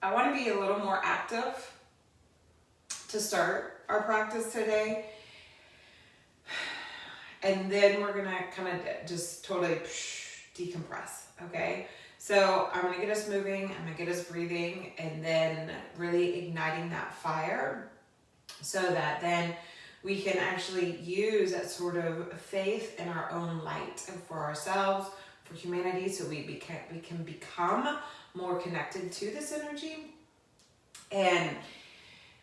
I want to be a little more active to start our practice today. And then we're gonna kind of just totally decompress, okay? So I'm gonna get us moving, I'm gonna get us breathing, and then really igniting that fire so that then we can actually use that sort of faith in our own light and for ourselves, for humanity, so we can become more connected to this energy. And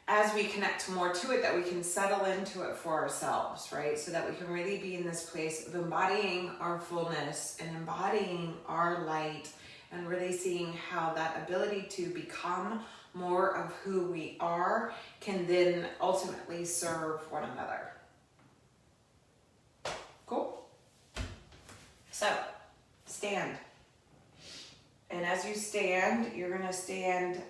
as we connect more to it, that we can settle into it for ourselves, right? So that we can really be in this place of embodying our fullness and embodying our light and really seeing how that ability to become more of who we are can then ultimately serve one another. Cool? So, stand. And as you stand, you're gonna stand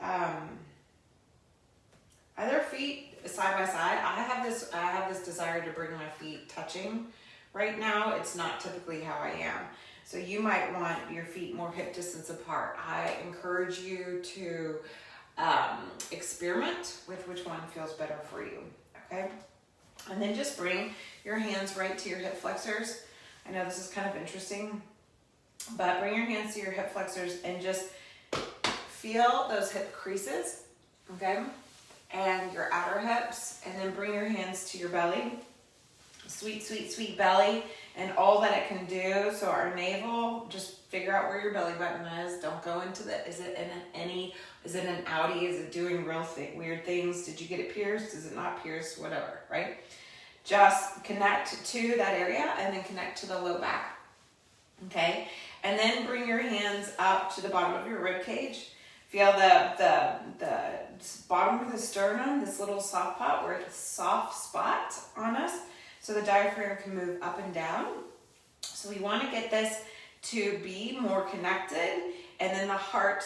either feet side by side. I have this desire to bring my feet touching. Right now, it's not typically how I am. So you might want your feet more hip distance apart. I encourage you to experiment with which one feels better for you, okay? And then just bring your hands right to your hip flexors. I know this is kind of interesting, but bring your hands to your hip flexors and just feel those hip creases, okay? And your outer hips, and then bring your hands to your belly. Sweet, sweet, sweet belly, and all that it can do. So our navel, just figure out where your belly button is. Don't go into the, is it an outie? Is it doing weird things? Did you get it pierced? Is it not pierced? Whatever, right? Just connect to that area and then connect to the low back, okay? And then bring your hands up to the bottom of your rib cage. Feel the bottom of the sternum, this little soft spot where it's a soft spot on us, so the diaphragm can move up and down. So we want to get this to be more connected. And then the heart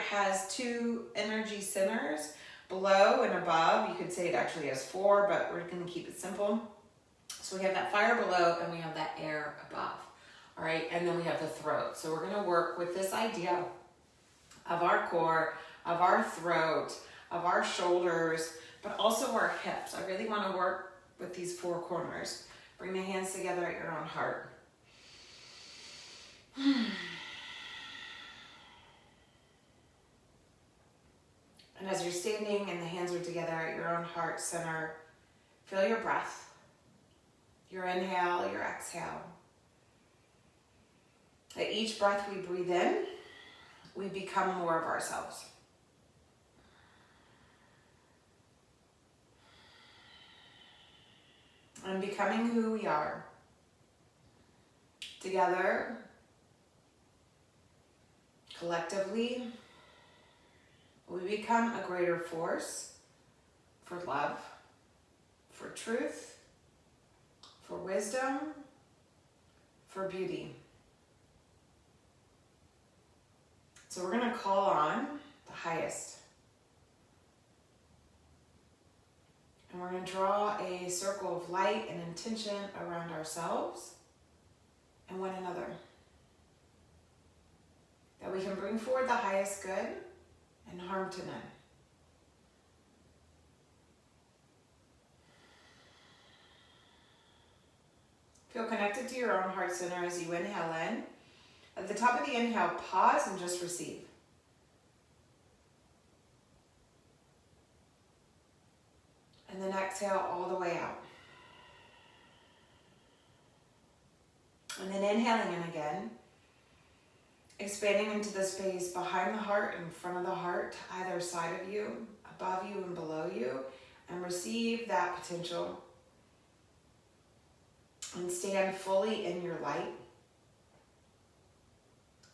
has two energy centers, below and above. You could say it actually has four, but we're going to keep it simple. So we have that fire below and we have that air above. All right, and then we have the throat. So we're going to work with this idea of our core, of our throat, of our shoulders, but also our hips. I really want to work with these four corners. Bring the hands together at your own heart. And as you're standing and the hands are together at your own heart center, feel your breath, your inhale, your exhale. At each breath we breathe in, we become more of ourselves. And becoming who we are. Together, collectively, we become a greater force for love, for truth, for wisdom, for beauty. So we're going to call on the highest. And we're going to draw a circle of light and intention around ourselves and one another. That we can bring forward the highest good and harm to none. Feel connected to your own heart center as you inhale in. At the top of the inhale, pause and just receive. And then exhale all the way out. And then inhaling in again. Expanding into the space behind the heart, in front of the heart, either side of you, above you and below you. And receive that potential. And stand fully in your light.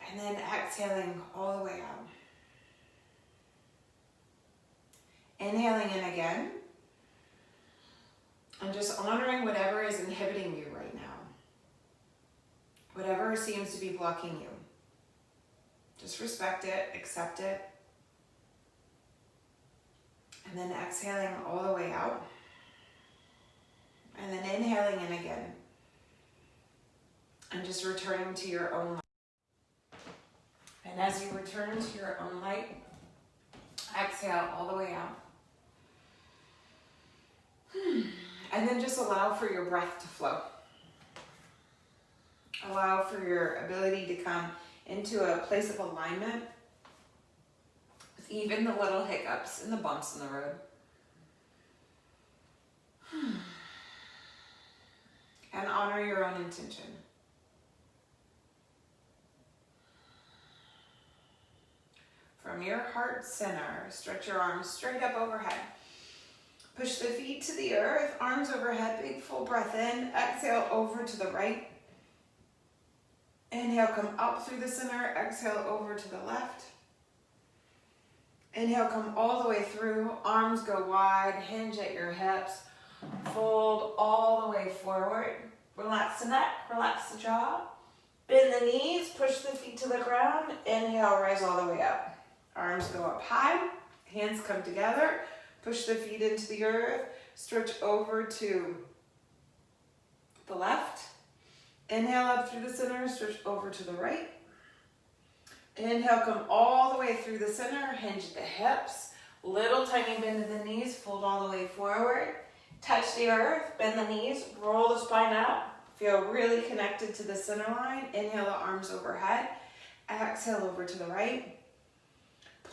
And then exhaling all the way out. Inhaling in again. And just honoring whatever is inhibiting you right now. Whatever seems to be blocking you. Just respect it, accept it. And then exhaling all the way out. And then inhaling in again. And just returning to your own light. And as you return to your own light, Exhale all the way out. And then just allow for your breath to flow. Allow for your ability to come into a place of alignment with even the little hiccups and the bumps in the road. And honor your own intention. From your heart center, stretch your arms straight up overhead. Push the feet to the earth, arms overhead, big full breath in. Exhale over to the right. Inhale, come up through the center. Exhale over to the left. Inhale, come all the way through. Arms go wide, hinge at your hips. Fold all the way forward. Relax the neck, relax the jaw. Bend the knees, push the feet to the ground. Inhale, rise all the way up. Arms go up high, hands come together. Push the feet into the earth. Stretch over to the left. Inhale up through the center. Stretch over to the right. Inhale, come all the way through the center. Hinge at the hips. Little tiny bend in the knees. Fold all the way forward. Touch the earth. Bend the knees. Roll the spine up. Feel really connected to the center line. Inhale the arms overhead. Exhale over to the right.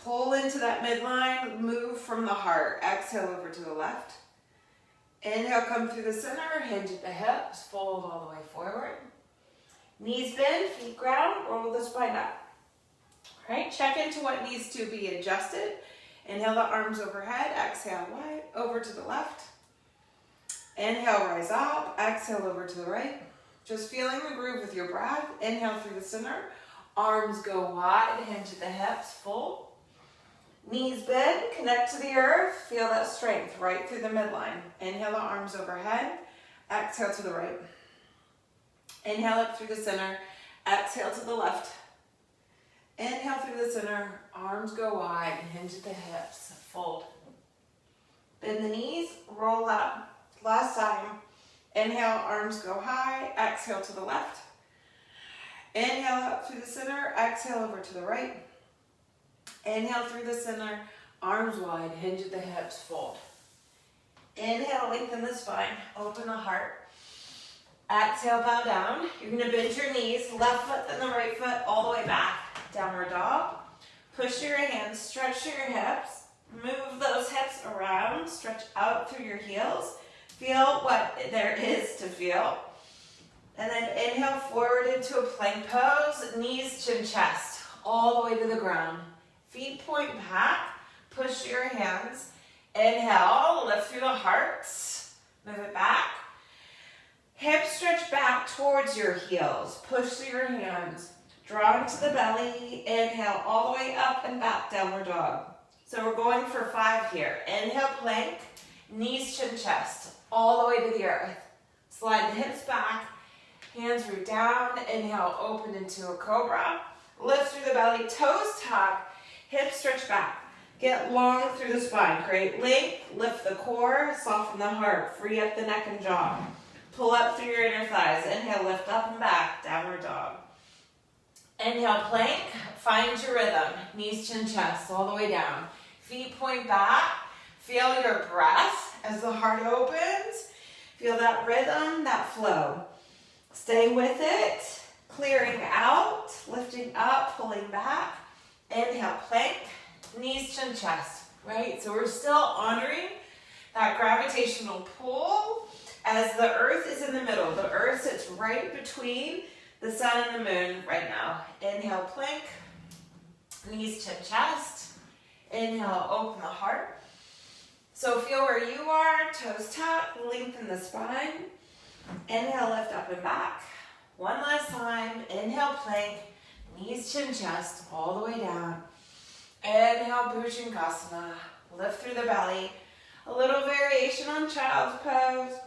Pull into that midline, move from the heart. Exhale over to the left. Inhale, come through the center, hinge at the hips, fold all the way forward. Knees bend, feet ground, roll the spine up. All right, check into what needs to be adjusted. Inhale the arms overhead, exhale wide, over to the left. Inhale, rise up, exhale over to the right. Just feeling the groove with your breath. Inhale through the center, arms go wide, hinge at the hips, fold. Knees bend, connect to the earth, feel that strength right through the midline. Inhale the arms overhead, exhale to the right. Inhale up through the center, exhale to the left. Inhale through the center, arms go wide, hinge at the hips, fold. Bend the knees, roll up. Last time. Inhale, arms go high, exhale to the left. Inhale up through the center, exhale over to the right. Inhale through the center, arms wide, hinge at the hips, fold. Inhale, lengthen the spine, open the heart. Exhale, bow down. You're going to bend your knees, left foot and the right foot all the way back. Downward dog. Push your hands, stretch your hips. Move those hips around, stretch out through your heels. Feel what there is to feel. And then inhale forward into a plank pose, knees, chin, chest, all the way to the ground. Feet point back, push your hands. Inhale, lift through the heart, move it back. Hips stretch back towards your heels, push through your hands. Draw into the belly, inhale all the way up and back, downward dog. So we're going for 5 here. Inhale, plank, knees, chin, chest, all the way to the earth. Slide the hips back, hands root down. Inhale, open into a cobra. Lift through the belly, toes tuck. Hips stretch back. Get long through the spine. Create length. Lift the core. Soften the heart. Free up the neck and jaw. Pull up through your inner thighs. Inhale, lift up and back. Downward dog. Inhale, plank. Find your rhythm. Knees, chin, chest, all the way down. Feet point back. Feel your breath as the heart opens. Feel that rhythm, that flow. Stay with it. Clearing out. Lifting up, pulling back. Inhale, plank, knees, chin, chest, right? So we're still honoring that gravitational pull as the earth is in the middle. The earth sits right between the sun and the moon right now. Inhale, plank, knees, chin, chest. Inhale, open the heart. So feel where you are, toes tuck, lengthen the spine. Inhale, lift up and back. One last time, inhale, plank. Knees, chin, chest, all the way down. Inhale, Bhujangasana. Lift through the belly. A little variation on child's pose.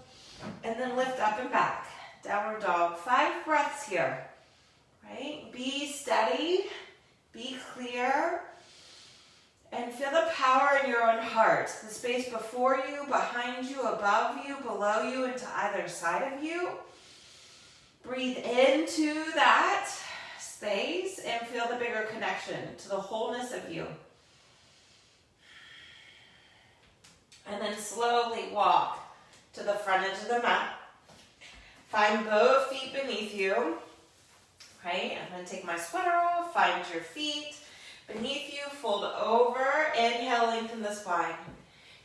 And then lift up and back. Downward dog. 5 breaths here. Right? Be steady. Be clear. And feel the power in your own heart. The space before you, behind you, above you, below you, and to either side of you. Breathe into that space and feel the bigger connection to the wholeness of you. slowly walk to the front edge of the mat. Find both feet beneath you. Right? I'm going to take my sweater off. Find your feet beneath you. Fold over. Inhale, lengthen the spine.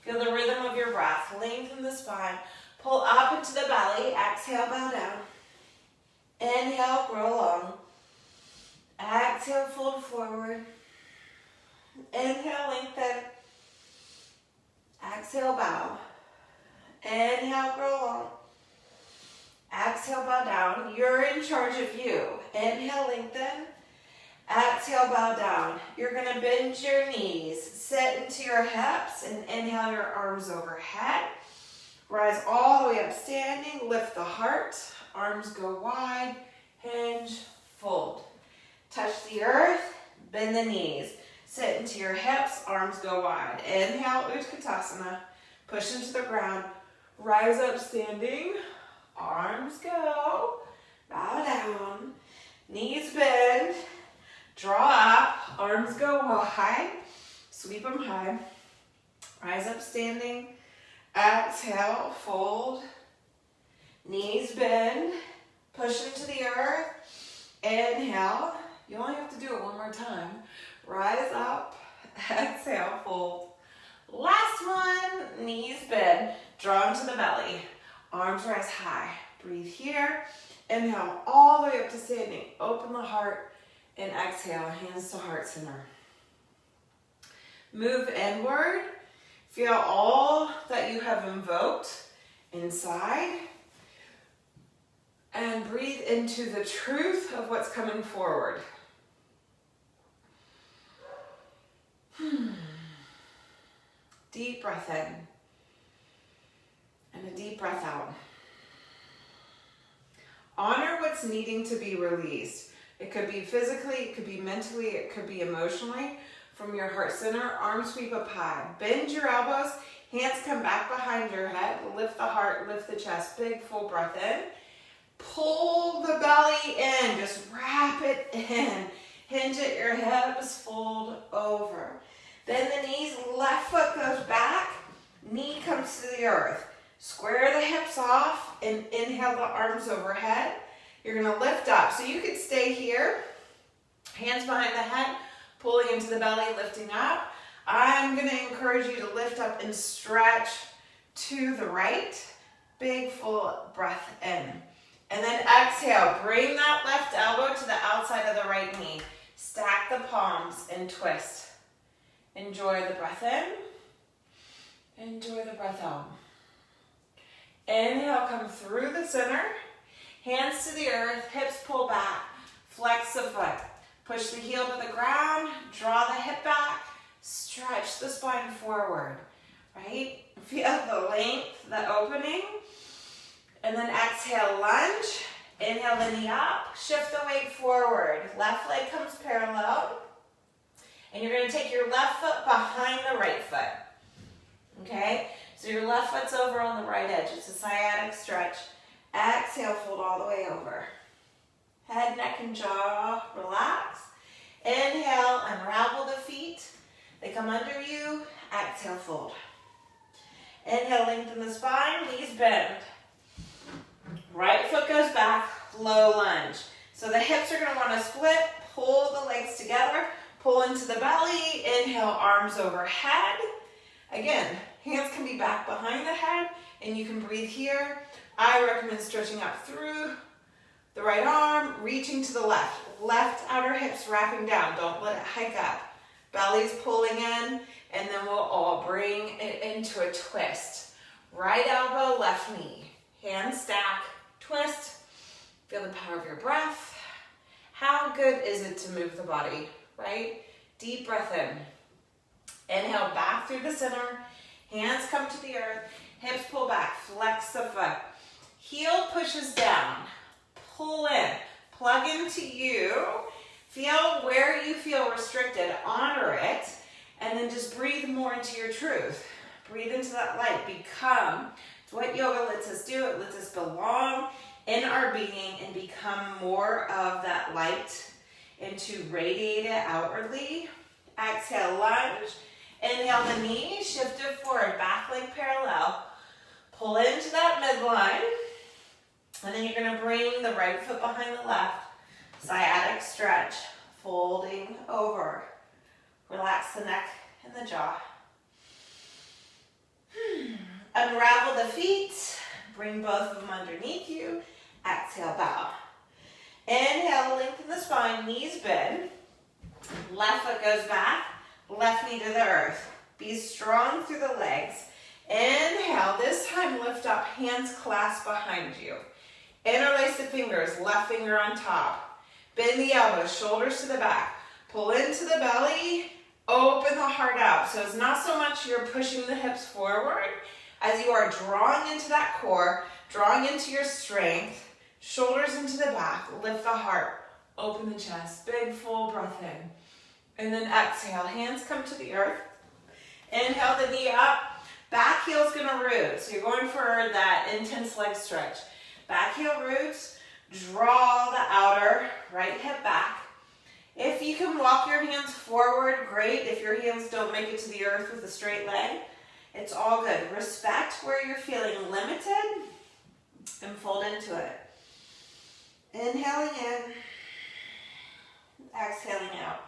Feel the rhythm of your breath. Lengthen the spine. Pull up into the belly. Exhale, bow down. Inhale, grow long. Exhale, fold forward. Inhale, lengthen. Exhale, bow. Inhale, grow long. Exhale, bow down. You're in charge of you. Inhale, lengthen. Exhale, bow down. You're going to bend your knees. Sit into your hips and inhale your arms overhead. Rise all the way up standing. Lift the heart. Arms go wide. Hinge, fold. Touch the earth. Bend the knees. Sit into your hips. Arms go wide. Inhale, Utkatasana. Push into the ground. Rise up standing. Arms go. Bow down. Knees bend. Draw up. Arms go high. Sweep them high. Rise up standing. Exhale. Fold. Knees bend. Push into the earth. Inhale. You only have to do it one more time. Rise up. Exhale. Fold. Last one. Knees bend. Draw into the belly. Arms rise high. Breathe here. Inhale all the way up to standing. Open the heart. And exhale, hands to heart center. Move inward. Feel all that you have invoked inside. And breathe into the truth of what's coming forward. Deep breath in. And a deep breath out. Honor what's needing to be released. It could be physically, it could be mentally, it could be emotionally. From your heart center, arms sweep up high. Bend your elbows, hands come back behind your head. Lift the heart, lift the chest. Big full breath in. Pull the belly in, just wrap it in. Hinge at your hips, fold over. Bend the knees, left foot goes back, knee comes to the earth. Square the hips off and inhale the arms overhead. You're going to lift up. So you could stay here, hands behind the head, pulling into the belly, lifting up. I'm going to encourage you to lift up and stretch to the right. Big full breath in. And then exhale. Bring that left elbow to the outside of the right knee. Stack the palms and twist. Enjoy the breath in. Enjoy the breath out. Inhale, come through the center. Hands to the earth, hips pull back. Flex the foot. Push the heel to the ground. Draw the hip back. Stretch the spine forward. Right? Feel the length, the opening. And then exhale, lunge. Inhale the knee up. Shift the weight forward. Left leg comes parallel. And you're going to take your left foot behind the right foot. Okay? So your left foot's over on the right edge. It's a sciatic stretch. Exhale, fold all the way over. Head, neck, and jaw, relax. Inhale, unravel the feet. They come under you. Exhale, fold. Inhale, lengthen the spine, knees bend. Right foot goes back, low lunge. So the hips are going to want to split. Pull the legs together. Pull into the belly. Inhale, arms overhead. Again, hands can be back behind the head, and you can breathe here. I recommend stretching up through the right arm, reaching to the left. Left outer hips wrapping down. Don't let it hike up. Belly's pulling in, and then we'll all bring it into a twist. Right elbow, left knee. Hands stack, twist. Feel the power of your breath. How good is it to move the body, right? Deep breath in. Inhale back through the center. Hands come to the earth. Hips pull back. Flex the foot. Heel pushes down. Pull in. Plug into you. Feel where you feel restricted. Honor it. And then just breathe more into your truth. Breathe into that light. Become. It's what yoga lets us do. It lets us belong in our being and become more of that light and to radiate it outwardly. Exhale, lunge. Inhale the knee. Shift it forward. Back leg parallel. Pull into that midline. And then you're going to bring the right foot behind the left. Sciatic stretch. Folding over. Relax the neck and the jaw. Unravel the feet. Bring both of them underneath you. Exhale, bow. Inhale, lengthen the spine, knees bend. Left foot goes back, left knee to the earth. Be strong through the legs. Inhale, this time lift up, hands clasp behind you. Interlace the fingers, left finger on top. Bend the elbows, shoulders to the back. Pull into the belly, open the heart out. So it's not so much you're pushing the hips forward as you are drawing into that core, drawing into your strength, shoulders into the back, lift the heart, open the chest, big full breath in. And then exhale, hands come to the earth. Inhale the knee up, back heel's gonna root. So you're going for that intense leg stretch. Back heel roots, draw the outer right hip back. If you can walk your hands forward, great. If your hands don't make it to the earth with a straight leg, it's all good. Respect where you're feeling limited and fold into it. Inhaling in, exhaling out.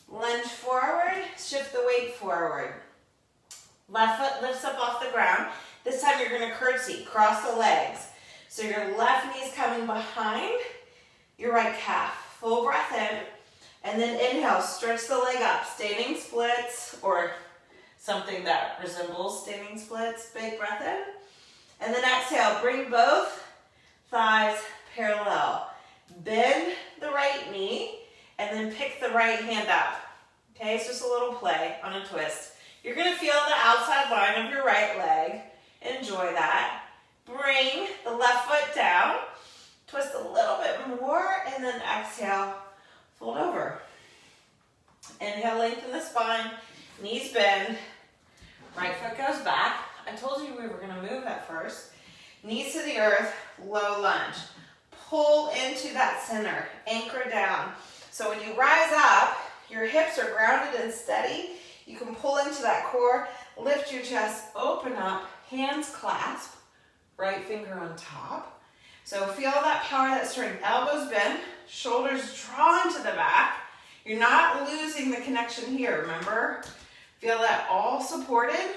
Lunge forward, shift the weight forward. Left foot lifts up off the ground. This time you're going to curtsy, cross the legs. So your left knee's coming behind your right calf. Full breath in, and then inhale, stretch the leg up, standing splits, or something that resembles standing splits. Big breath in. And then exhale, bring both thighs parallel. Bend the right knee, and then pick the right hand up. Okay, it's just a little play on a twist. You're gonna feel the outside line of your right leg. Enjoy that. Bring the left foot down. Twist a little bit more, and then exhale, fold over. Inhale, lengthen the spine, knees bend, right foot goes back. I told you we were gonna move at first. Knees to the earth, low lunge. Pull into that center, anchor down. So when you rise up, your hips are grounded and steady. You can pull into that core, lift your chest, open up, hands clasp, right finger on top. So feel that power, that strength. Elbows bend, shoulders draw into the back. You're not losing the connection here, remember? Feel that all supported.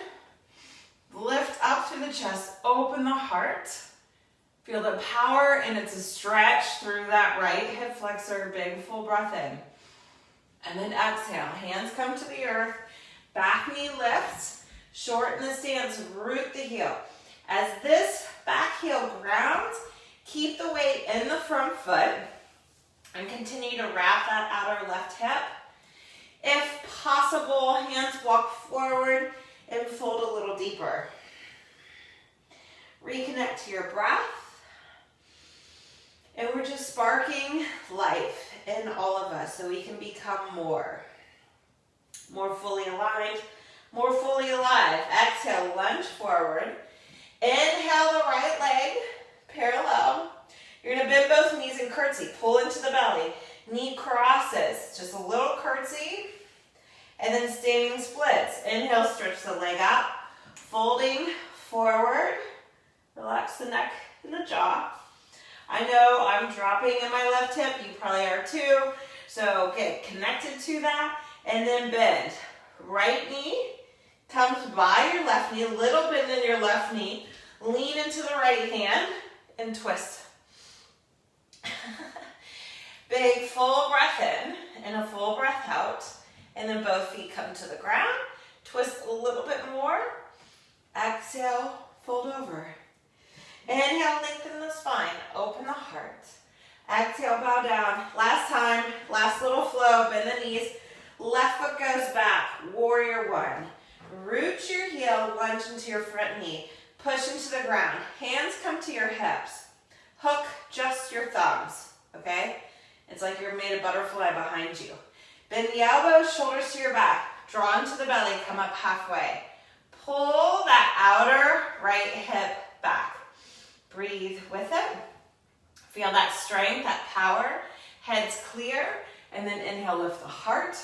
Lift up through the chest, open the heart. Feel the power, and it's a stretch through that right hip flexor, big full breath in. And then exhale, hands come to the earth, back knee lifts, shorten the stance, root the heel. As this back heel grounds, keep the weight in the front foot and continue to wrap that outer left hip. If possible, hands walk forward and fold a little deeper. Reconnect to your breath. And we're just sparking life in all of us so we can become more fully aligned, more fully alive. Exhale, lunge forward. Inhale the right leg, parallel. You're gonna bend both knees and curtsy. Pull into the belly. Knee crosses, just a little curtsy. And then standing splits. Inhale, stretch the leg up. Folding forward. Relax the neck and the jaw. I know I'm dropping in my left hip. You probably are too. So get connected to that. And then bend. Right knee comes by your left knee. A little bend in your left knee. Lean into the right hand and twist. Big full breath in and a full breath out. And then both feet come to the ground. Twist a little bit more. Exhale, fold over. Inhale, lengthen the spine. Open the heart. Exhale, bow down. Last time, last little flow. Bend the knees. Left foot goes back. Warrior one. Root your heel, lunge into your front knee. Push into the ground. Hands come to your hips. Hook just your thumbs, okay? It's like you're made a butterfly behind you. Bend the elbows, shoulders to your back. Draw into the belly, come up halfway. Pull that outer right hip back. Breathe with it. Feel that strength, that power. Head's clear. And then inhale, lift the heart.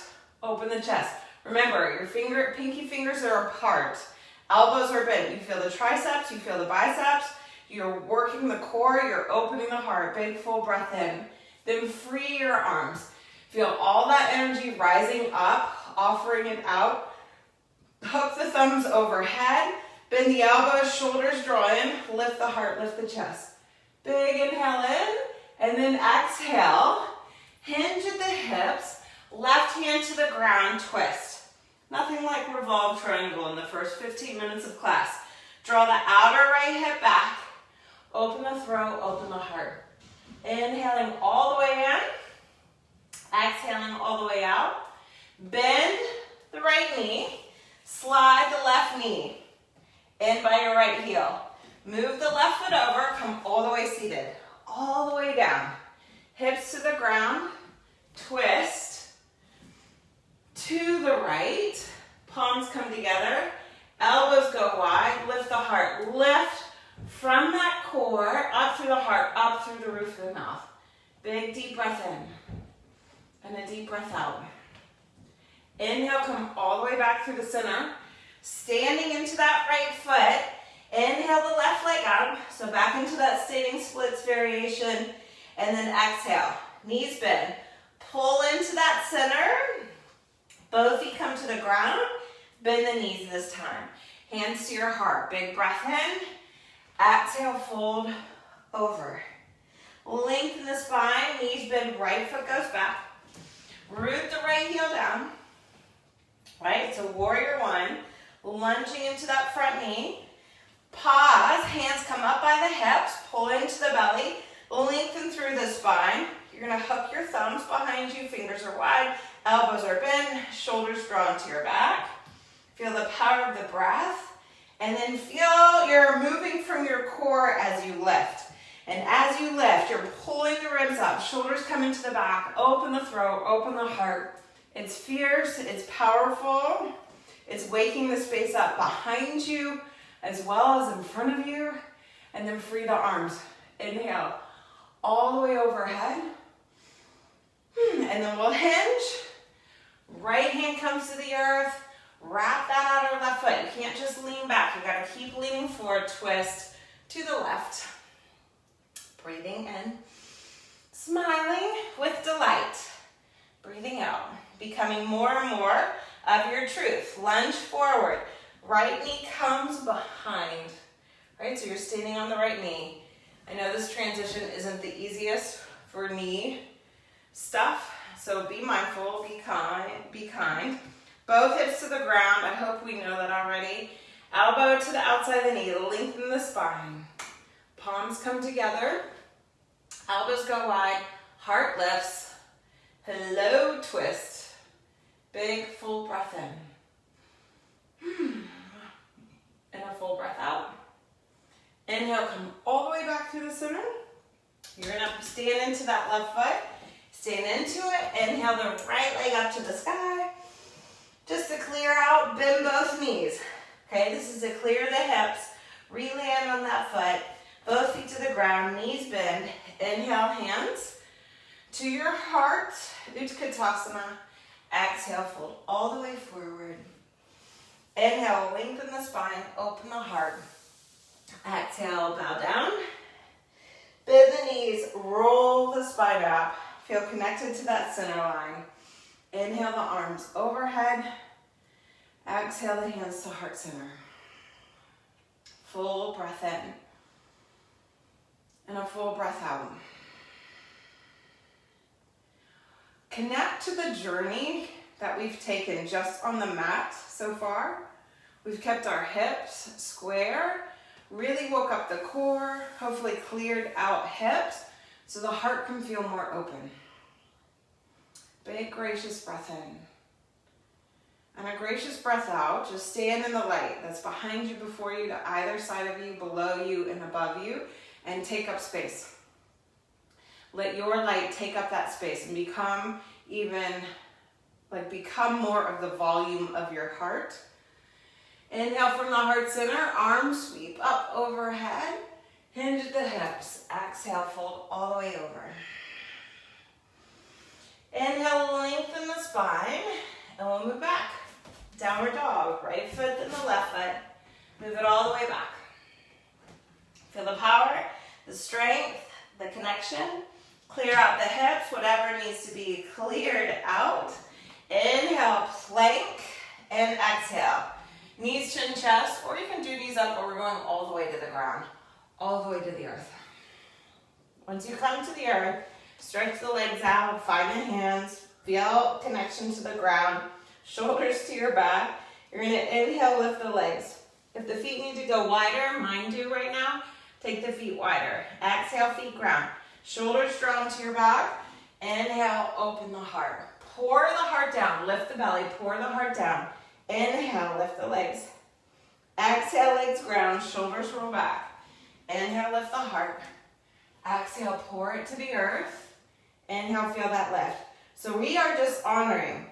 Open the chest. Remember, your pinky fingers are apart. Elbows are bent. You feel the triceps, you feel the biceps. You're working the core, you're opening the heart. Big full breath in. Then free your arms. Feel all that energy rising up, offering it out. Hook the thumbs overhead. Bend the elbows, shoulders draw in. Lift the heart, lift the chest. Big inhale in, and then exhale. Hinge at the hips. Left hand to the ground, twist. Nothing like revolve triangle in the first 15 minutes of class. Draw the outer right hip back. Open the throat, open the heart. Inhaling all the way in. Exhaling all the way out. Bend the right knee. Slide the left knee in by your right heel. Move the left foot over. Come all the way seated. All the way down. Hips to the ground. Twist. To the right. Palms come together. Elbows go wide. Lift the heart. Lift from that core, up through the heart, up through the roof of the mouth. Big deep breath in. And a deep breath out. Inhale, come all the way back through the center. Standing into that right foot. Inhale the left leg up. So back into that standing splits variation. And then exhale. Knees bend. Pull into that center. Both feet come to the ground. Bend the knees this time. Hands to your heart. Big breath in. Exhale, fold over. Lengthen the spine. Knees bend. Right foot goes back. Root the right heel down. Right, so warrior one. Lunging into that front knee. Pause. Hands come up by the hips. Pull into the belly. Lengthen through the spine. You're going to hook your thumbs behind you. Fingers are wide. Elbows are bent. Shoulders drawn to your back. Feel the power of the breath. And then feel you're moving from your core as you lift. And as you lift, you're pulling the ribs up. Shoulders come into the back. Open the throat. Open the heart. It's fierce. It's powerful. It's waking the space up behind you as well as in front of you. And then free the arms. Inhale. All the way overhead. And then we'll hinge. Right hand comes to the earth. Wrap that outer left foot. You can't just lean back. You got to keep leaning forward. Twist to the left. Breathing in. Smiling with delight. Breathing out. Becoming more and more of your truth. Lunge forward. Right knee comes behind. Right, so you're standing on the right knee. I know this transition isn't the easiest for knee stuff, so be mindful, be kind. Both hips to the ground. I hope we know that already. Elbow to the outside of the knee. Lengthen the spine. Palms come together. Elbows go wide. Heart lifts. Hello, twist. Big full breath in. And a full breath out. Inhale, come all the way back through the center. You're going to stand into that left foot. Stand into it. Inhale the right leg up to the sky. Just to clear out, bend both knees. Okay, this is to clear the hips. Re-land on that foot. Both feet to the ground, knees bend. Inhale, hands to your heart. Utkatasana. Exhale, fold all the way forward. Inhale, lengthen the spine, open the heart. Exhale, bow down. Bend the knees, roll the spine up. Feel connected to that center line. Inhale the arms overhead. Exhale the hands to heart center. Full breath in. And a full breath out. Connect to the journey that we've taken just on the mat so far. We've kept our hips square, really woke up the core, hopefully cleared out hips so the heart can feel more open. Big gracious breath in. And a gracious breath out. Just stand in the light that's behind you, before you, to either side of you, below you, and above you, and take up space. Let your light take up that space and become more of the volume of your heart. Inhale from the heart center, arms sweep up overhead, hinge at the hips. Exhale, fold all the way over. Inhale, lengthen the spine, and we'll move back. Downward dog, right foot then the left foot. Move it all the way back. Feel the power, the strength, the connection. Clear out the hips, whatever needs to be cleared out. Inhale, plank, and exhale. Knees, chin, chest, or you can do knees up, but we're going all the way to the ground, all the way to the earth. Once you come to the earth, stretch the legs out, find the hands, feel connection to the ground, shoulders to your back. You're gonna inhale, lift the legs. If the feet need to go wider, mine do right now, take the feet wider. Exhale, feet ground. Shoulders drawn to your back. Inhale, open the heart. Pour the heart down, lift the belly, pour the heart down. Inhale, lift the legs. Exhale, legs ground, shoulders roll back. Inhale, lift the heart. Exhale, pour it to the earth. Inhale, feel that lift. So we are just honoring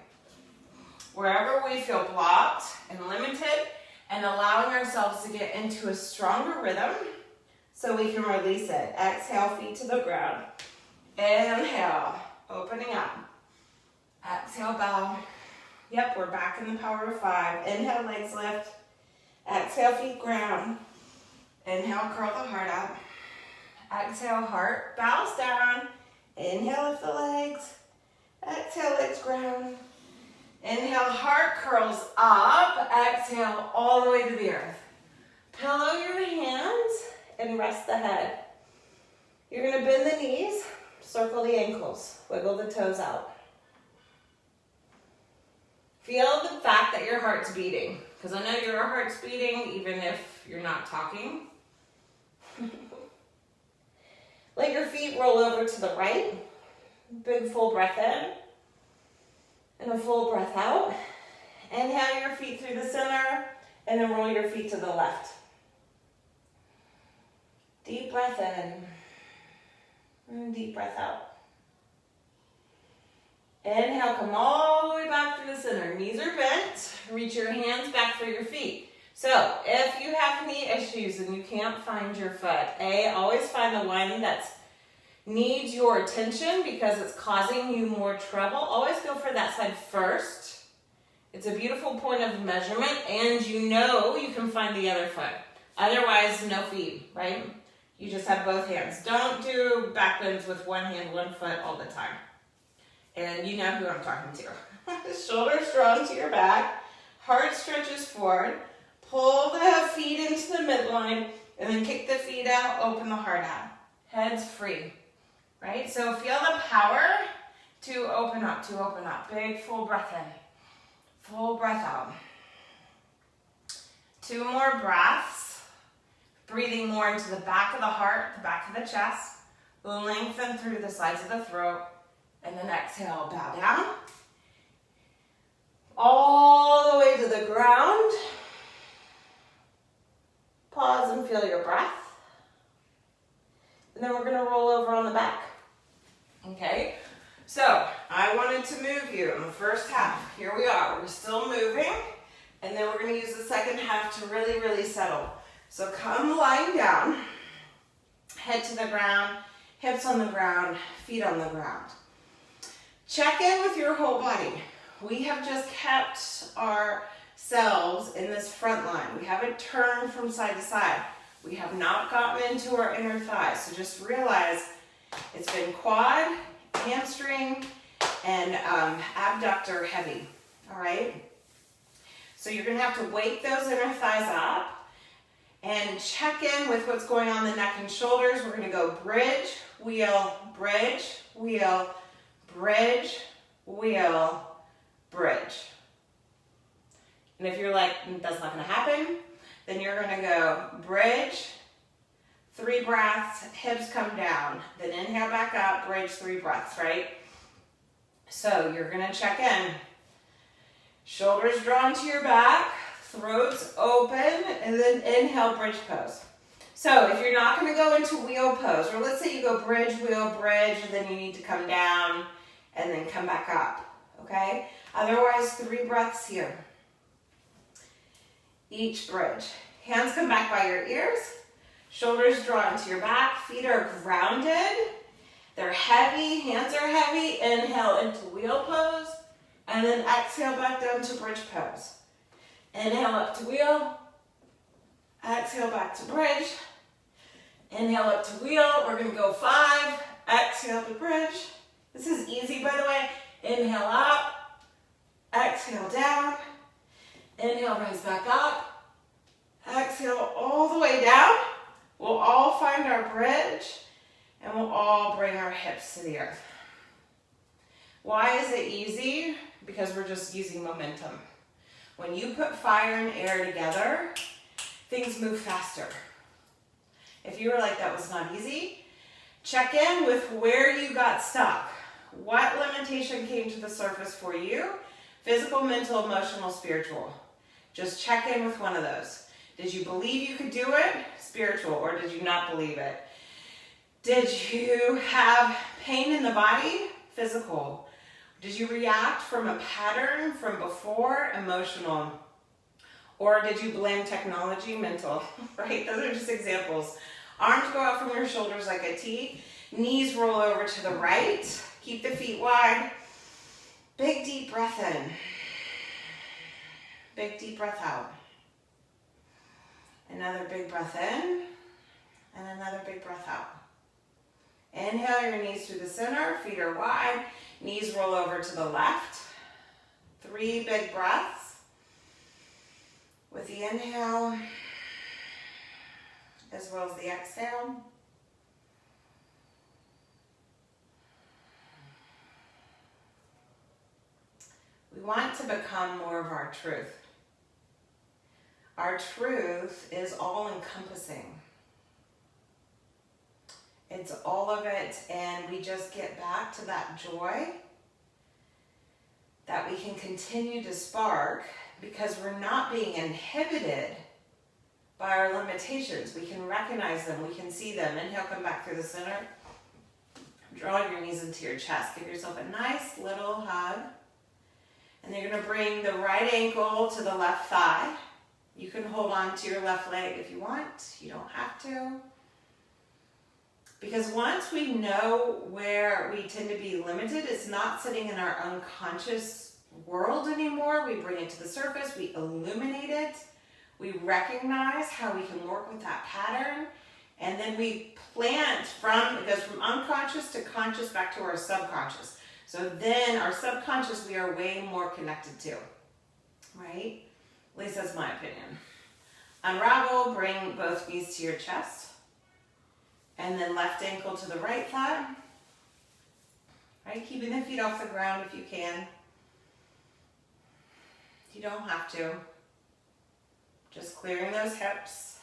wherever we feel blocked and limited and allowing ourselves to get into a stronger rhythm so we can release it. Exhale, feet to the ground. Inhale, opening up. Exhale, bow. Yep, we're back in the power of 5. Inhale, legs lift. Exhale, feet ground. Inhale, curl the heart up. Exhale, heart bows down. Inhale, lift the legs. Exhale, legs ground. Inhale, heart curls up. Exhale, all the way to the earth. Pillow your hands and rest the head. You're gonna bend the knees, circle the ankles, wiggle the toes out. Feel the fact that your heart's beating, because I know your heart's beating even if you're not talking. Let your feet roll over to the right. Big full breath in and a full breath out. Inhale your feet through the center and then roll your feet to the left. Deep breath in and deep breath out. Inhale, come all the way back through the center. Knees are bent. Reach your hands back for your feet. So if you have knee issues and you can't find your foot, always find the one that needs your attention because it's causing you more trouble. Always go for that side first. It's a beautiful point of measurement and you know you can find the other foot. Otherwise, no feet, right? You just have both hands. Don't do back bends with one hand, one foot all the time. And you know who I'm talking to. Shoulders drawn to your back. Heart stretches forward. Pull the feet into the midline. And then kick the feet out. Open the heart out. Head's free. Right? So feel the power to open up. Big full breath in. Full breath out. 2 more breaths. Breathing more into the back of the heart, the back of the chest. Lengthen through the sides of the throat. And then exhale, bow down. All the way to the ground. Pause and feel your breath. And then we're gonna roll over on the back. Okay, so I wanted to move you in the first half. Here we are, we're still moving. And then we're gonna use the second half to really, really settle. So come lying down, head to the ground, hips on the ground, feet on the ground. Check in with your whole body. We have just kept ourselves in this front line. We haven't turned from side to side. We have not gotten into our inner thighs. So just realize it's been quad, hamstring, and abductor heavy, all right? So you're gonna have to wake those inner thighs up and check in with what's going on in the neck and shoulders. We're gonna go bridge, wheel, bridge, wheel, bridge, wheel, bridge. And if you're like, that's not gonna happen, then you're gonna go bridge, 3 breaths, hips come down. Then inhale back up, bridge, 3 breaths, right? So you're gonna check in. Shoulders drawn to your back, throats open, and then inhale, bridge pose. So if you're not gonna go into wheel pose, or let's say you go bridge, wheel, bridge, and then you need to come down and then come back up, okay? Otherwise, 3 breaths here. Each bridge. Hands come back by your ears, shoulders drawn to your back, feet are grounded, they're heavy, hands are heavy. Inhale into wheel pose, and then exhale back down to bridge pose. Inhale up to wheel, Exhale back to bridge. Inhale up to wheel. We're going to go 5. Exhale to bridge. This is easy, by the way. Inhale up. Exhale down. Inhale, rise back up. Exhale all the way down. We'll all find our bridge and we'll all bring our hips to the earth. Why is it easy? Because we're just using momentum. When you put fire and air together, things move faster. If you were like, that was not easy, check in with where you got stuck. What limitation came to the surface for you? Physical, mental, emotional, spiritual. Just check in with one of those. Did you believe you could do it? Spiritual. Or did you not believe it? Did you have pain in the body? Physical. Did you react from a pattern from before? Emotional. Or did you blame technology? Mental. Right? Those are just examples. Arms go out from your shoulders like a T. Knees roll over to the right. Keep the feet wide. Big deep breath in. Big deep breath out. Another big breath in. And another big breath out. Inhale your knees through the center. Feet are wide. Knees roll over to the left. 3 big breaths. With the inhale, as well as the exhale. We want to become more of our truth. Our truth is all-encompassing. It's all of it, and we just get back to that joy that we can continue to spark because we're not being inhibited by our limitations. We can recognize them, we can see them. Inhale, come back through the center. Draw your knees into your chest. Give yourself a nice little hug. And then you're going to bring the right ankle to the left thigh. You can hold on to your left leg if you want. You don't have to. Because once we know where we tend to be limited, it's not sitting in our unconscious world anymore. We bring it to the surface, we illuminate it, we recognize how we can work with that pattern, and then we plant it goes from unconscious to conscious back to our subconscious. So then our subconscious we are way more connected to, right? At least that's my opinion. Unravel, bring both knees to your chest. And then left ankle to the right thigh. Right, keeping the feet off the ground if you can. You don't have to. Just clearing those hips.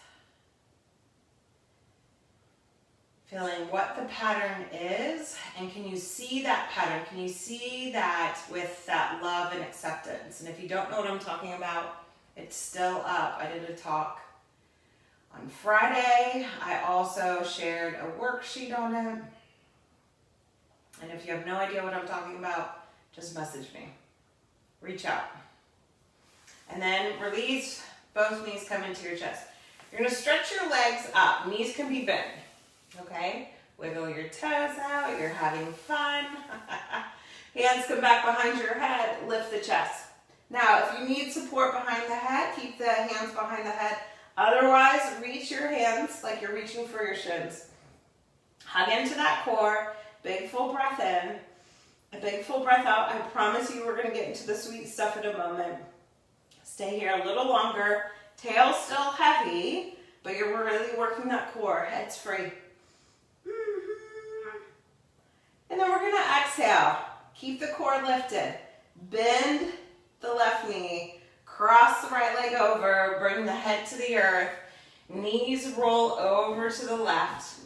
Feeling what the pattern is, and can you see that pattern? Can you see that with that love and acceptance? And if you don't know what I'm talking about, it's still up. I did a talk on Friday. I also shared a worksheet on it. And if you have no idea what I'm talking about, just message me. Reach out. And then release, both knees come into your chest. You're going to stretch your legs up. Knees can be bent. Okay? Wiggle your toes out. You're having fun. Hands come back behind your head. Lift the chest. Now, if you need support behind the head, keep the hands behind the head. Otherwise, reach your hands like you're reaching for your shins. Hug into that core. Big full breath in. A big full breath out. I promise you we're going to get into the sweet stuff in a moment. Stay here a little longer. Tail still heavy, but you're really working that core. Head's free. And then we're going to exhale. Keep the core lifted. Bend the left knee. Cross the right leg over, bring the head to the earth, knees roll over to the left,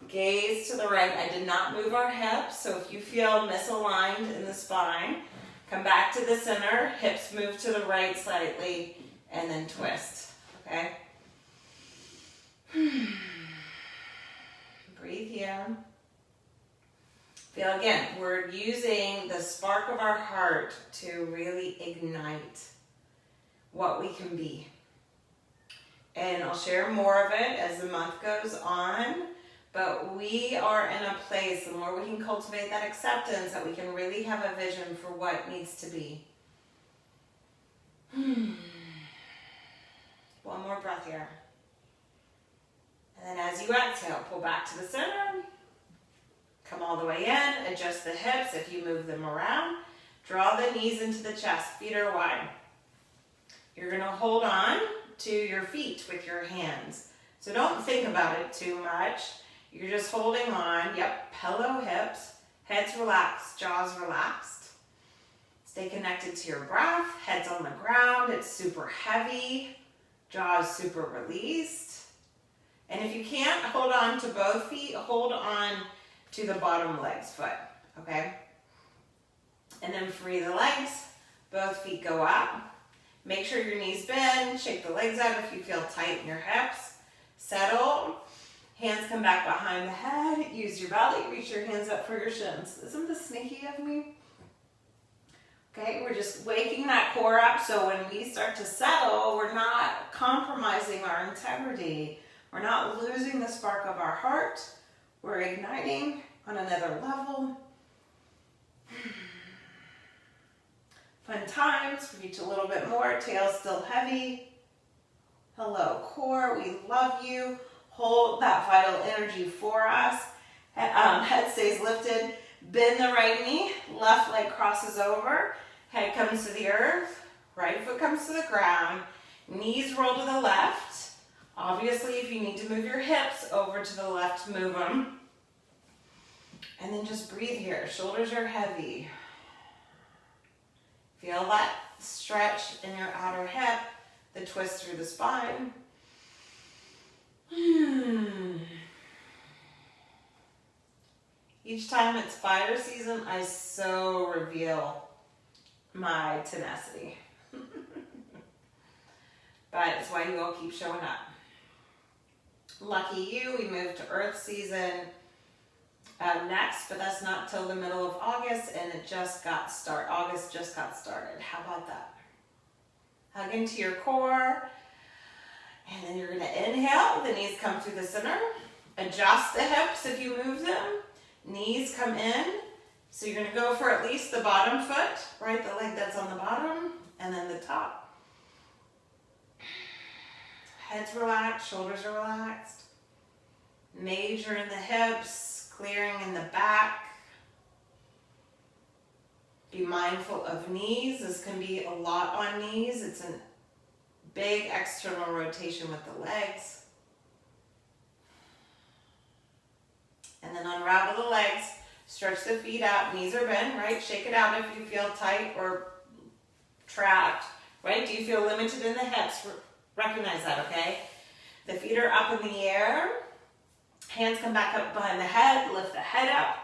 gaze to the right. I did not move our hips, so if you feel misaligned in the spine, come back to the center, hips move to the right slightly, and then twist, okay? Breathe here. Feel again, we're using the spark of our heart to really ignite what we can be. And I'll share more of it as the month goes on, but we are in a place, the more we can cultivate that acceptance, that we can really have a vision for what needs to be. One more breath here. pull back to the center. Come all the way in, adjust the hips if you move them around. Draw the knees into the chest, feet are wide. You're gonna hold on to your feet with your hands. So don't think about it too much. You're just holding on, yep, pillow hips, heads relaxed, jaws relaxed. Stay connected to your breath, head's on the ground, it's super heavy, jaws super released. And if you can't hold on to both feet, hold on to the bottom leg's foot, okay? And then free the legs, both feet go up. Make sure your knees bend, shake the legs out if you feel tight in your hips. Settle, hands come back behind the head, use your belly, reach your hands up for your shins. Isn't this sneaky of me? Okay, we're just waking that core up so when we start to settle, we're not compromising our integrity. We're not losing the spark of our heart. We're igniting on another level. Fun times, reach a little bit more, tail still heavy. Hello, core, we love you. Hold that vital energy for us. Head stays lifted. Bend the right knee, left leg crosses over. Head comes to the earth, right foot comes to the ground. Knees roll to the left. Obviously, if you need to move your hips over to the left, move them. And then just breathe here. Shoulders are heavy. Feel that stretch in your outer hip, the twist through the spine. Each time it's fire season, I so reveal my tenacity. But it's why you all keep showing up. Lucky you, we move to Earth season next, but that's not till the middle of August, and it just got started. August just got started. How about that? Hug into your core, and then you're gonna inhale. The knees come through the center. Adjust the hips if you move them. Knees come in. So you're gonna go for at least the bottom foot, right? The leg that's on the bottom, and then the top. Head's relaxed, shoulders are relaxed. Major in the hips. Clearing in the back. Be mindful of knees. This can be a lot on knees. It's a big external rotation with the legs. And then unravel the legs. Stretch the feet out. Knees are bent, right? Shake it out if you feel tight or trapped, right? Do you feel limited in the hips? Recognize that, okay? The feet are up in the air. Hands come back up behind the head, lift the head up,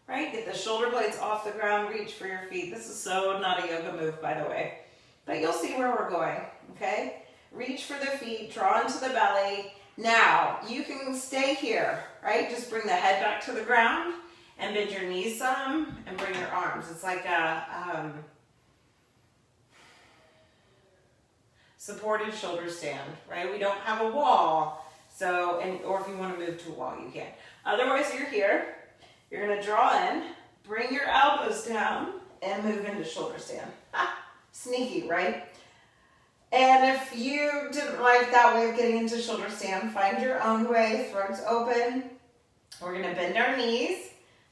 right? Get the shoulder blades off the ground, reach for your feet. This is so not a yoga move, by the way. But you'll see where we're going, okay? Reach for the feet, draw into the belly. Now, you can stay here, right? Just bring the head back to the ground and bend your knees some and bring your arms. It's like a supported shoulder stand, right? We don't have a wall. So, or if you want to move to a wall, you can. Otherwise, you're here. You're going to draw in, bring your elbows down, and move into shoulder stand. Sneaky, right? And if you didn't like that way of getting into shoulder stand, find your own way. Throats open. We're going to bend our knees.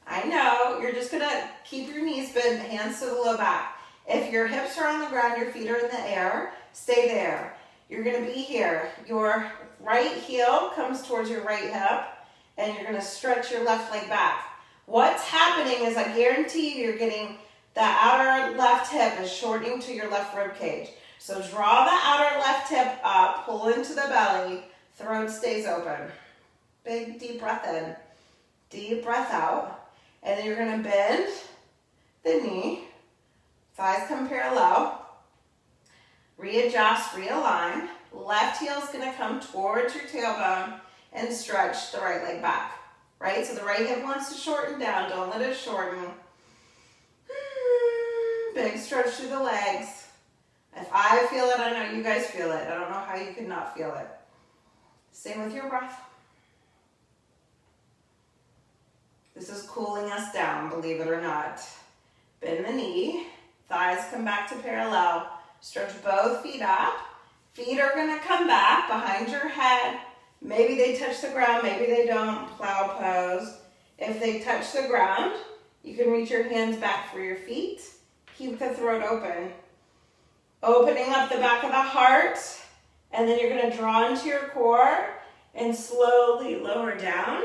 I know, you're just going to keep your knees bent, hands to the low back. If your hips are on the ground, your feet are in the air, stay there. You're going to be here. Your right heel comes towards your right hip, and you're going to stretch your left leg back. What's happening is I guarantee you're getting the outer left hip is shortening to your left rib cage. So draw the outer left hip up, pull into the belly, throat stays open. Big deep breath in, deep breath out, and then you're going to bend the knee, thighs come parallel. Readjust, realign. Left heel is going to come towards your tailbone and stretch the right leg back, right? So the right hip wants to shorten down. Don't let it shorten. Big stretch through the legs. If I feel it, I know you guys feel it. I don't know how you could not feel it. Same with your breath. This is cooling us down, believe it or not. Bend the knee. Thighs come back to parallel. Stretch both feet up. Feet are going to come back behind your head. Maybe they touch the ground, maybe they don't. Plow pose. If they touch the ground, you can reach your hands back for your feet. Keep the throat open. Opening up the back of the heart, and then you're going to draw into your core and slowly lower down.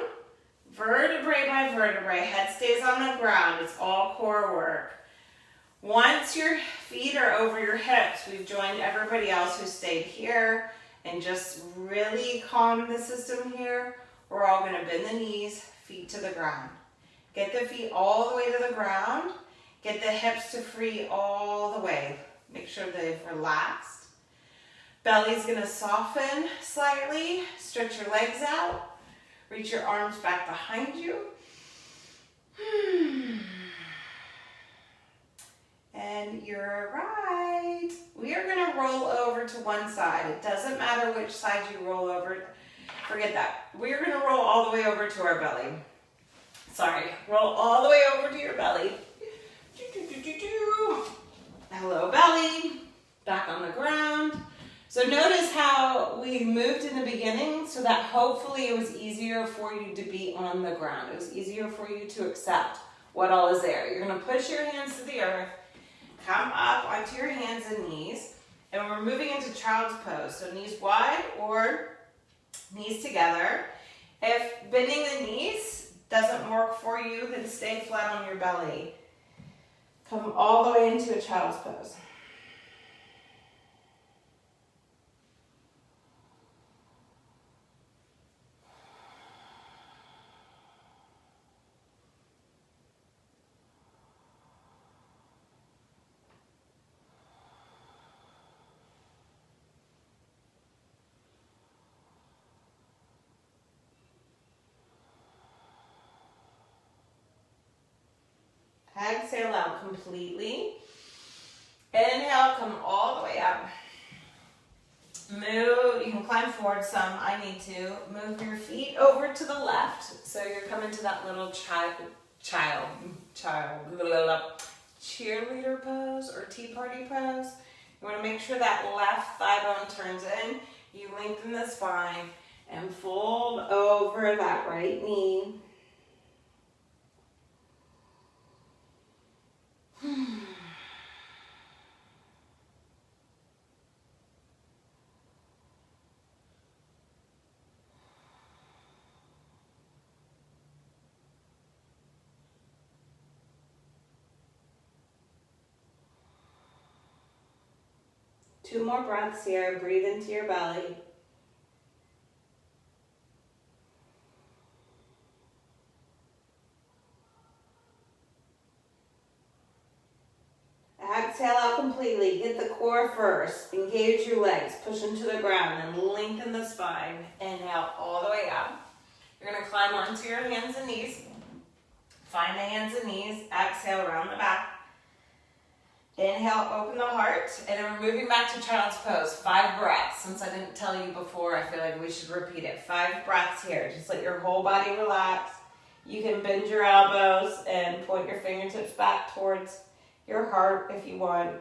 Vertebrae by vertebrae. Head stays on the ground. It's all core work. Once your feet are over your hips, we've joined everybody else who stayed here and just really calm the system here. We're all going to bend the knees, feet to the ground. Get the feet all the way to the ground. Get the hips to free all the way. Make sure they've relaxed. Belly's going to soften slightly. Stretch your legs out. Reach your arms back behind you. And you're right. We are going to roll over to one side. It doesn't matter which side you roll over. Forget that. We're going to roll all the way over to our belly. Sorry. Roll all the way over to your belly. Hello, belly. Back on the ground. So notice how we moved in the beginning so that hopefully it was easier for you to be on the ground. It was easier for you to accept what all is there. You're going to push your hands to the earth. Come up onto your hands and knees, and we're moving into child's pose. So knees wide or knees together. If bending the knees doesn't work for you, then stay flat on your belly. Come all the way into a child's pose. Exhale out completely. Inhale, come all the way up. Move, you can climb forward some. I need to move your feet over to the left. So you're coming to that little cheerleader pose or tea party pose. You want to make sure that left thigh bone turns in. You lengthen the spine and fold over that right knee. Two more breaths here. Breathe into your belly. Exhale out completely. Hit the core first. Engage your legs. Push into the ground and lengthen the spine. Inhale all the way up. You're going to climb onto your hands and knees. Find the hands and knees. Exhale around the back. Inhale, open the heart. And then we're moving back to child's pose. 5 breaths. Since I didn't tell you before, I feel like we should repeat it. 5 breaths here. Just let your whole body relax. You can bend your elbows and point your fingertips back towards your heart if you want.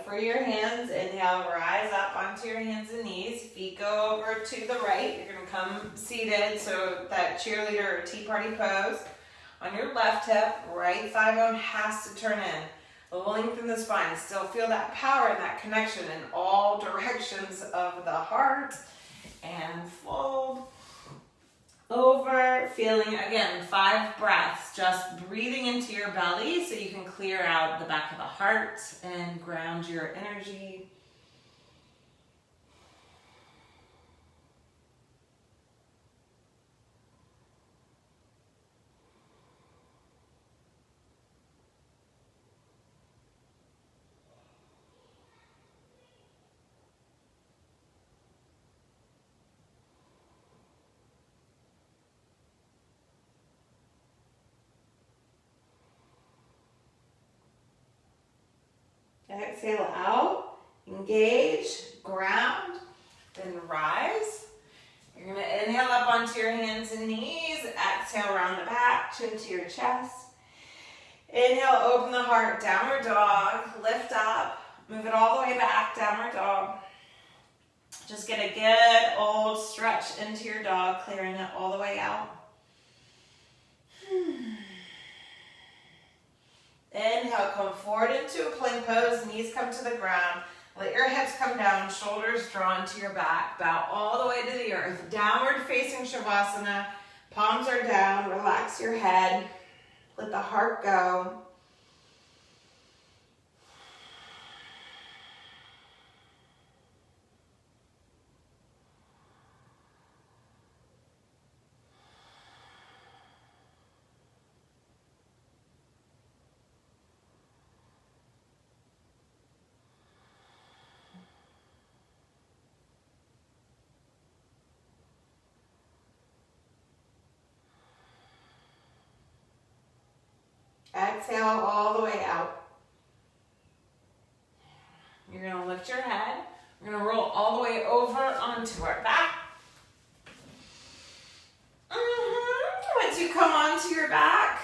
For your hands, inhale, rise up onto your hands and knees. Feet go over to the right. You're going to come seated, so that cheerleader or tea party pose. On your left hip, right thigh bone has to turn in. Lengthen the spine. Still feel that power and that connection in all directions of the heart. And fold over, feeling, again, 5 breaths, just breathing into your belly so you can clear out the back of the heart and ground your energy. Exhale out, engage, ground, then rise. You're gonna inhale up onto your hands and knees, exhale around the back, chin to your chest. Inhale, open the heart, downward dog, lift up, move it all the way back, downward dog. Just get a good old stretch into your dog, clearing it all the way out. Inhale, come forward into a plank pose, knees come to the ground. Let your hips come down, shoulders drawn to your back. Bow all the way to the earth. Downward facing Shavasana. Palms are down, relax your head. Let the heart go. Exhale all the way out. You're going to lift your head. We're going to roll all the way over onto our back. Once you come onto your back,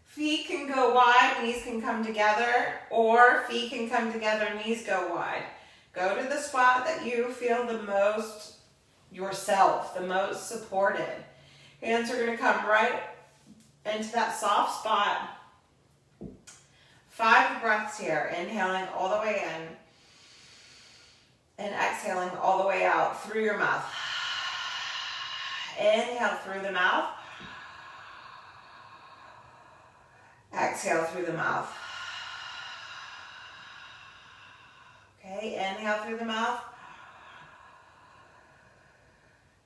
feet can go wide, knees can come together, or feet can come together, knees go wide. Go to the spot that you feel the most yourself, the most supported. Hands are going to come right into that soft spot. 5 breaths here. Inhaling all the way in and exhaling all the way out through your mouth. Inhale through the mouth. Exhale through the mouth. Okay, inhale through the mouth.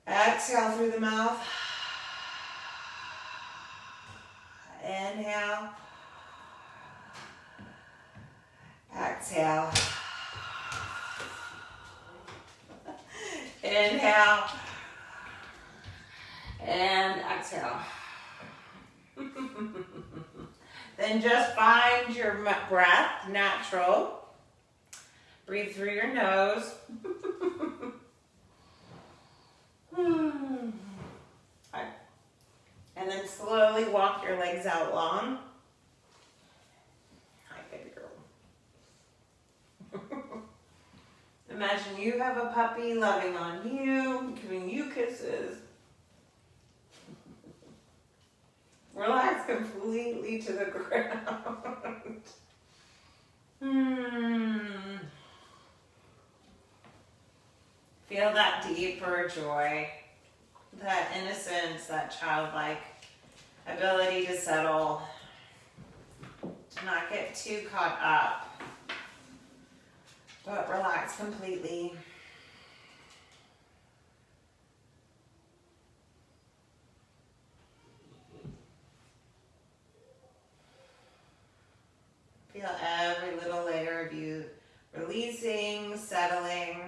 Exhale through the mouth. Inhale. Exhale. Inhale. And exhale. Then just find your breath, natural. Breathe through your nose. And then slowly walk your legs out long. Hi, baby girl. Imagine you have a puppy loving on you, giving you kisses. Relax completely to the ground. Feel that deeper joy, that innocence, that childlike ability to settle, to not get too caught up, but relax completely. Feel every little layer of you releasing, settling.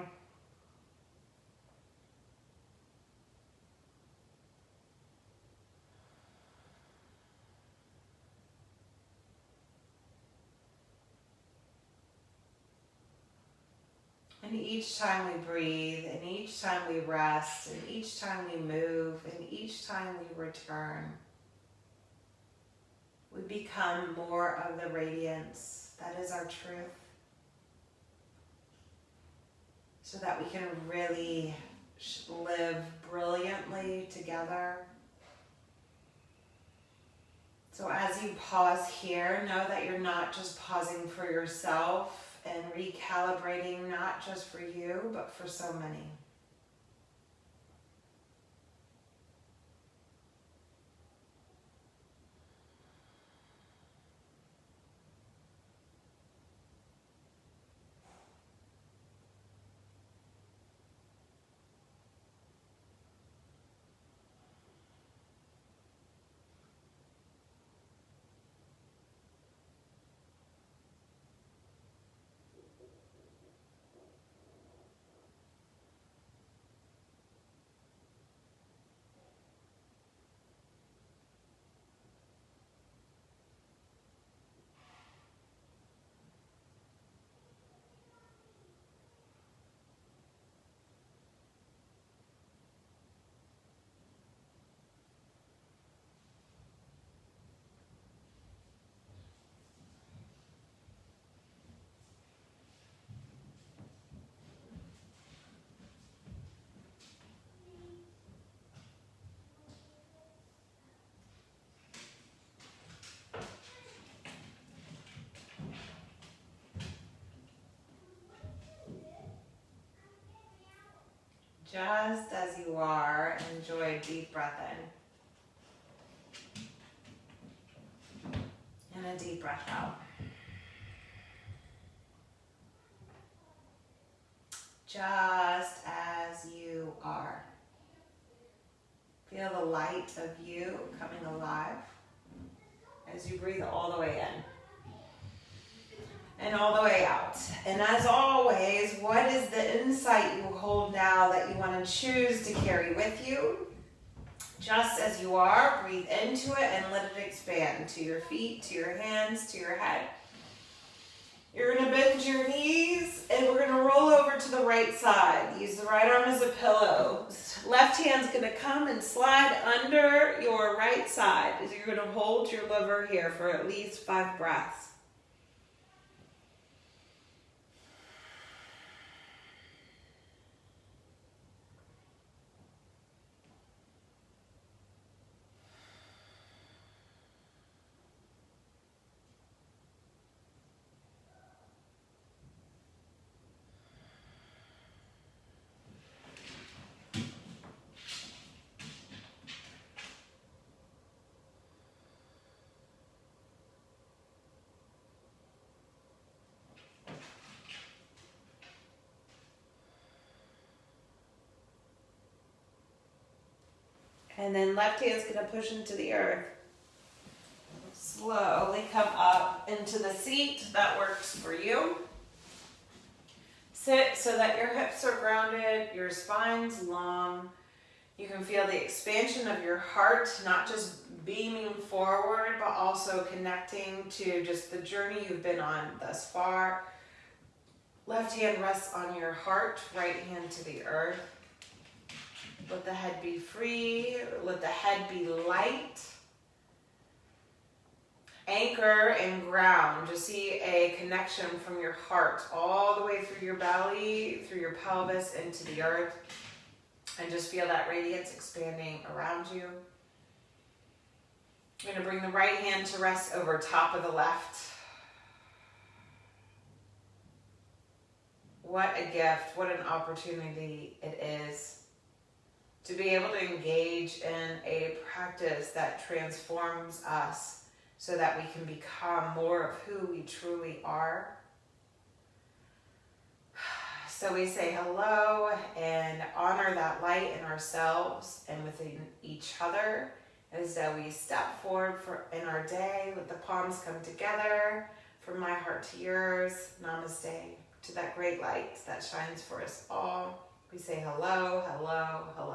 And each time we breathe, and each time we rest, and each time we move, and each time we return, we become more of the radiance that is our truth, so that we can really live brilliantly together. So as you pause here, know that you're not just pausing for yourself and recalibrating, not just for you, but for so many. Just as you are, enjoy a deep breath in. And a deep breath out. Just as you are. Feel the light of you coming alive as you breathe all the way in and all the way out. And as always, what is the insight you hold now that you want to choose to carry with you? Just as you are, breathe into it and let it expand to your feet, to your hands, to your head. You're going to bend your knees and we're going to roll over to the right side. Use the right arm as a pillow. Left hand's going to come and slide under your right side as you're going to hold your liver here for at least 5 breaths. And then left hand's going to push into the earth. Slowly come up into the seat that works for you. Sit so that your hips are grounded, your spine's long. You can feel the expansion of your heart, not just beaming forward, but also connecting to just the journey you've been on thus far. Left hand rests on your heart, right hand to the earth. Let the head be free, let the head be light. Anchor and ground. Just see a connection from your heart all the way through your belly, through your pelvis, into the earth. And just feel that radiance expanding around you. You're going to bring the right hand to rest over top of the left. What a gift, what an opportunity it is to be able to engage in a practice that transforms us so that we can become more of who we truly are. So we say hello and honor that light in ourselves and within each other as we step forward in our day. Let the palms come together from my heart to yours. Namaste to that great light that shines for us all. We say hello, hello, hello.